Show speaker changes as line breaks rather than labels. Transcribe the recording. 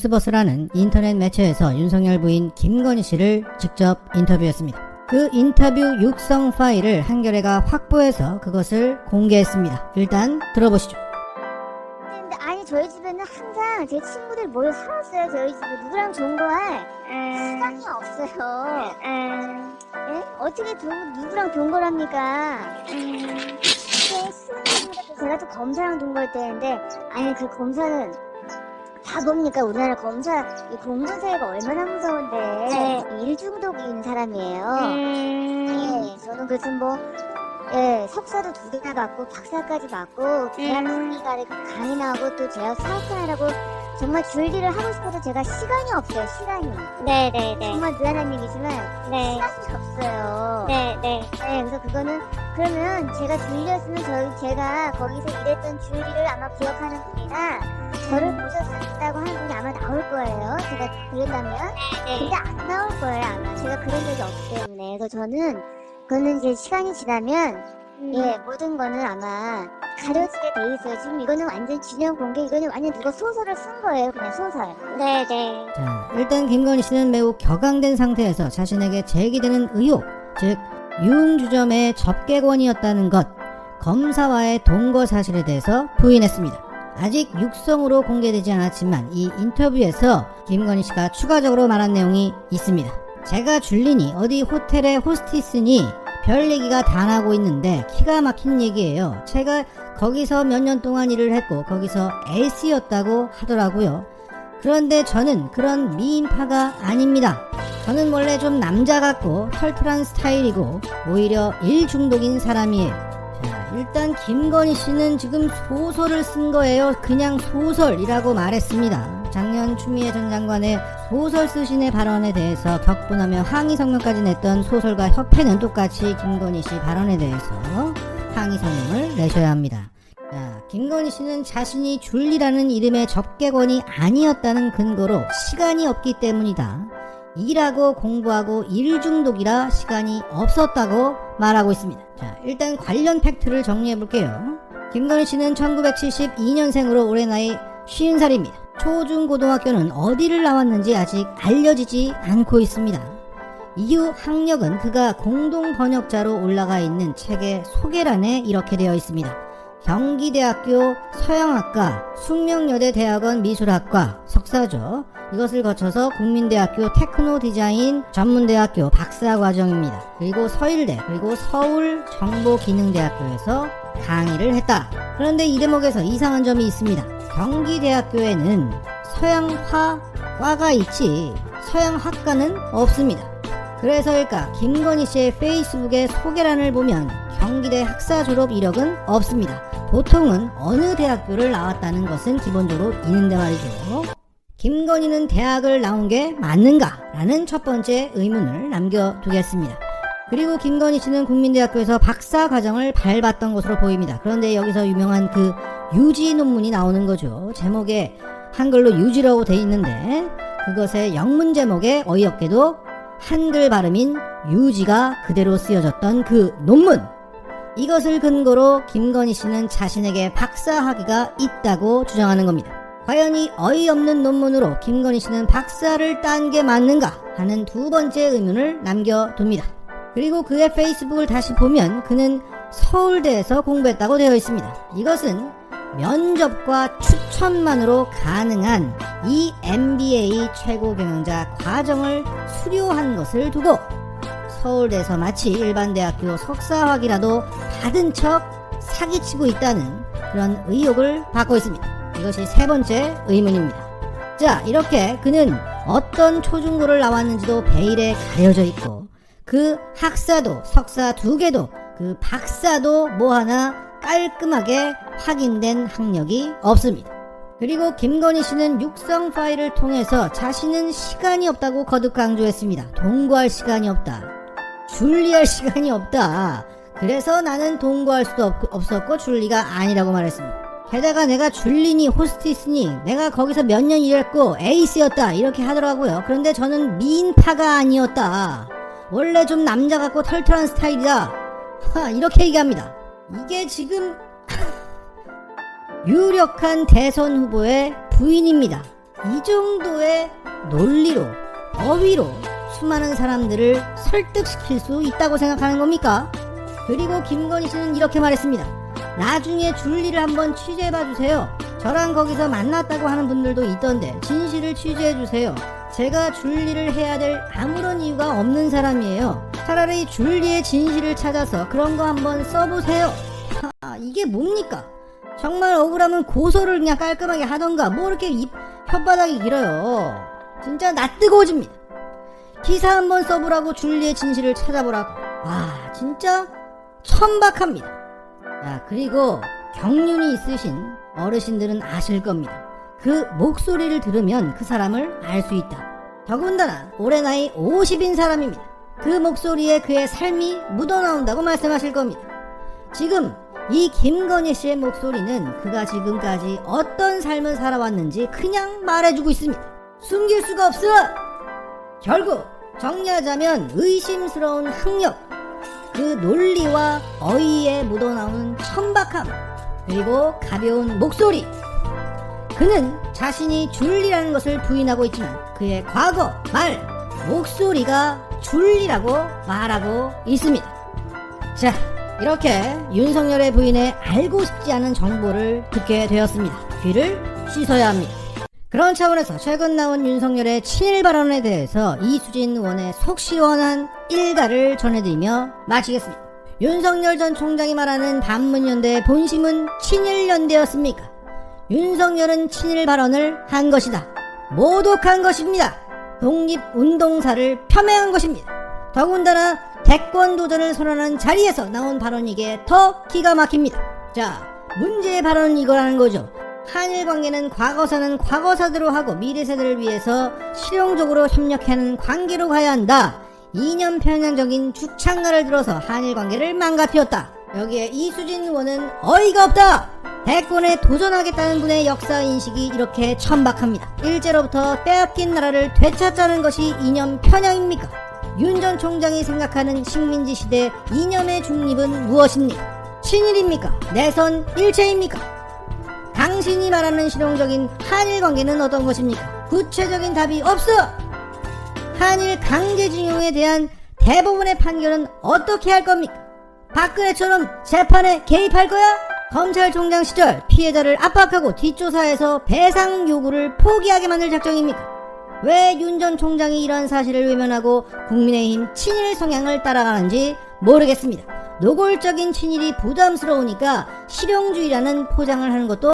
뉴스버스라는 인터넷 매체에서 윤석열 부인 김건희 씨를 직접 인터뷰했습니다. 그 인터뷰 육성 파일을 한겨레가 확보해서 그것을 공개했습니다. 일단 들어보시죠.
근데 아니 저희 집에는 항상 제 친구들 모여 살았어요. 저희 집에 누구랑 동거할 시간이 없어요. 예? 어떻게 누구랑 동거를 합니까? 제가 또 검사랑 동거할 때인데 아니 그 검사는 다 뭡니까? 우리나라 검사 이 공무원 사회가 얼마나 무서운데 일중독인 사람이에요. 예, 저는 그래서 석사도 2개나 받고 박사까지 받고 대학 심리가를 강의 나오고 또 대학 사학생이라고 정말 줄일을 하고 싶어도 제가 시간이 없어요. 시간이. 네네네. 정말 미안한 얘기지만 시간이 없어요. 네네. 네, 그래서 그거는 그러면 제가 줄리였으면 제가 거기서 일했던 줄리를 아마 기억하는 분이나 저를 보셨다고 하는 분이 아마 나올 거예요. 제가 그랬다면. 근데 안 나올 거예요. 아마 제가 그런 적이 없기 때문에. 그래서 저는 그거는 이제 시간이 지나면 모든 거는 아마 가려지게 돼 있어요. 지금 이거는 완전 진영 공개, 이거는 완전 누가 소설을 쓴 거예요. 그냥 소설. 네네.
자, 일단 김건희 씨는 매우 격앙된 상태에서 자신에게 제기되는 의혹, 즉 유흥주점의 접객원이었다는 것, 검사와의 동거 사실에 대해서 부인했습니다. 아직 육성으로 공개되지 않았지만 이 인터뷰에서 김건희 씨가 추가적으로 말한 내용이 있습니다. 제가 줄리니 어디 호텔의 호스티스니 별 얘기가 다 나고 있는데 기가 막힌 얘기예요. 제가 거기서 몇 년 동안 일을 했고 거기서 에이스였다고 하더라고요. 그런데 저는 그런 미인파가 아닙니다. 저는 원래 좀 남자 같고 털털한 스타일이고 오히려 일 중독인 사람이에요. 자, 일단 김건희 씨는 지금 소설을 쓴 거예요. 그냥 소설이라고 말했습니다. 작년 추미애 전 장관의 소설 쓰신의 발언에 대해서 격분하며 항의 성명까지 냈던 소설가 협회는 똑같이 김건희 씨 발언에 대해서 항의 성명을 내셔야 합니다. 자, 김건희 씨는 자신이 줄리라는 이름의 접객원이 아니었다는 근거로 시간이 없기 때문이다. 일하고 공부하고 일 중독이라 시간이 없었다고 말하고 있습니다. 자, 일단 관련 팩트를 정리해 볼게요. 김건희 씨는 1972년생으로 올해 나이 50살입니다. 초중고등학교는 어디를 나왔는지 아직 알려지지 않고 있습니다. 이후 학력은 그가 공동 번역자로 올라가 있는 책의 소개란에 이렇게 되어 있습니다. 경기대학교 서양학과, 숙명여대 대학원 미술학과 석사죠. 이것을 거쳐서 국민대학교 테크노디자인 전문대학교 박사과정입니다. 그리고 서일대, 그리고 서울정보기능대학교에서 강의를 했다. 그런데 이 대목에서 이상한 점이 있습니다. 경기대학교에는 서양화과가 있지 서양학과는 없습니다. 그래서일까 김건희 씨의 페이스북의 소개란을 보면 경기대 학사 졸업 이력은 없습니다. 보통은 어느 대학교를 나왔다는 것은 기본적으로 있는데 말이죠. 김건희는 대학을 나온 게 맞는가? 라는 첫 번째 의문을 남겨두겠습니다. 그리고 김건희 씨는 국민대학교에서 박사 과정을 밟았던 것으로 보입니다. 그런데 여기서 유명한 그 유지 논문이 나오는 거죠. 제목에 한글로 유지라고 돼 있는데 그것의 영문 제목에 어이없게도 한글 발음인 유지가 그대로 쓰여졌던 그 논문, 이것을 근거로 김건희 씨는 자신에게 박사 학위가 있다고 주장하는 겁니다. 과연 이 어이없는 논문으로 김건희 씨는 박사를 딴 게 맞는가 하는 두 번째 의문을 남겨둡니다. 그리고 그의 페이스북을 다시 보면 그는 서울대에서 공부했다고 되어 있습니다. 이것은 면접과 추천만으로 가능한 이 MBA 최고 경영자 과정을 수료한 것을 두고 서울대에서 마치 일반 대학교 석사학위라도 받은 척 사기치고 있다는 그런 의혹을 받고 있습니다. 이것이 세 번째 의문입니다. 자, 이렇게 그는 어떤 초중고를 나왔는지도 베일에 가려져 있고 그 학사도 석사 2개도 그 박사도 뭐 하나 깔끔하게 확인된 학력이 없습니다. 그리고 김건희 씨는 육성 파일을 통해서 자신은 시간이 없다고 거듭 강조했습니다. 동거할 시간이 없다. 줄리할 시간이 없다. 그래서 나는 동거할 수도 없었고 줄리가 아니라고 말했습니다. 게다가 내가 줄리니 호스티스니 내가 거기서 몇 년 일했고 에이스였다 이렇게 하더라고요. 그런데 저는 미인파가 아니었다. 원래 좀 남자 같고 털털한 스타일이다. 이렇게 얘기합니다. 이게 지금 유력한 대선 후보의 부인입니다. 이 정도의 논리로, 어휘로 수많은 사람들을 설득시킬 수 있다고 생각하는 겁니까? 그리고 김건희 씨는 이렇게 말했습니다. 나중에 줄리를 한번 취재해봐주세요. 저랑 거기서 만났다고 하는 분들도 있던데 진실을 취재해주세요. 제가 줄리를 해야 될 아무런 이유가 없는 사람이에요. 차라리 줄리의 진실을 찾아서 그런 거 한번 써보세요. 이게 뭡니까? 정말 억울하면 고소를 그냥 깔끔하게 하던가 뭐 이렇게 혓바닥이 길어요. 진짜 낯뜨거워집니다. 기사 한번 써보라고 줄리의 진실을 찾아보라고. 와 진짜 천박합니다. 야, 그리고 경륜이 있으신 어르신들은 아실 겁니다. 그 목소리를 들으면 그 사람을 알 수 있다. 더군다나 올해 나이 50인 사람입니다. 그 목소리에 그의 삶이 묻어나온다고 말씀하실 겁니다. 지금 이 김건희 씨의 목소리는 그가 지금까지 어떤 삶을 살아왔는지 그냥 말해주고 있습니다. 숨길 수가 없어! 결국 정리하자면 의심스러운 학력, 그 논리와 어휘에 묻어나오는 천박함, 그리고 가벼운 목소리. 그는 자신이 줄리라는 것을 부인하고 있지만 그의 과거, 말, 목소리가 줄리라고 말하고 있습니다. 자, 이렇게 윤석열의 부인의 알고 싶지 않은 정보를 듣게 되었습니다. 귀를 씻어야 합니다. 그런 차원에서 최근 나온 윤석열의 친일 발언에 대해서 이수진 의원의 속 시원한 일가를 전해드리며 마치겠습니다. 윤석열 전 총장이 말하는 반문연대의 본심은 친일연대였습니까? 윤석열은 친일 발언을 한 것이다. 모독한 것입니다. 독립운동사를 폄훼한 것입니다. 더군다나 대권 도전을 선언한 자리에서 나온 발언이기에 더 기가 막힙니다. 자, 문제의 발언은 이거라는 거죠. 한일 관계는 과거사는 과거사대로 하고 미래 세대를 위해서 실용적으로 협력하는 관계로 가야 한다. 이념 편향적인 주창가를 들어서 한일 관계를 망가뜨렸다. 여기에 이수진 의원은 어이가 없다. 대권에 도전하겠다는 분의 역사인식이 이렇게 천박합니다. 일제로부터 빼앗긴 나라를 되찾자는 것이 이념 편향입니까? 윤 전 총장이 생각하는 식민지 시대 이념의 중립은 무엇입니까? 친일입니까? 내선 일체입니까? 당신이 말하는 실용적인 한일 관계는 어떤 것입니까? 구체적인 답이 없어! 한일 강제징용에 대한 대법원의 판결은 어떻게 할 겁니까? 박근혜처럼 재판에 개입할 거야? 검찰총장 시절 피해자를 압박하고 뒷조사해서 배상 요구를 포기하게 만들 작정입니까? 왜 윤 전 총장이 이런 사실을 외면하고 국민의힘 친일 성향을 따라가는지 모르겠습니다. 노골적인 친일이 부담스러우니까 실용주의라는 포장을 하는 것도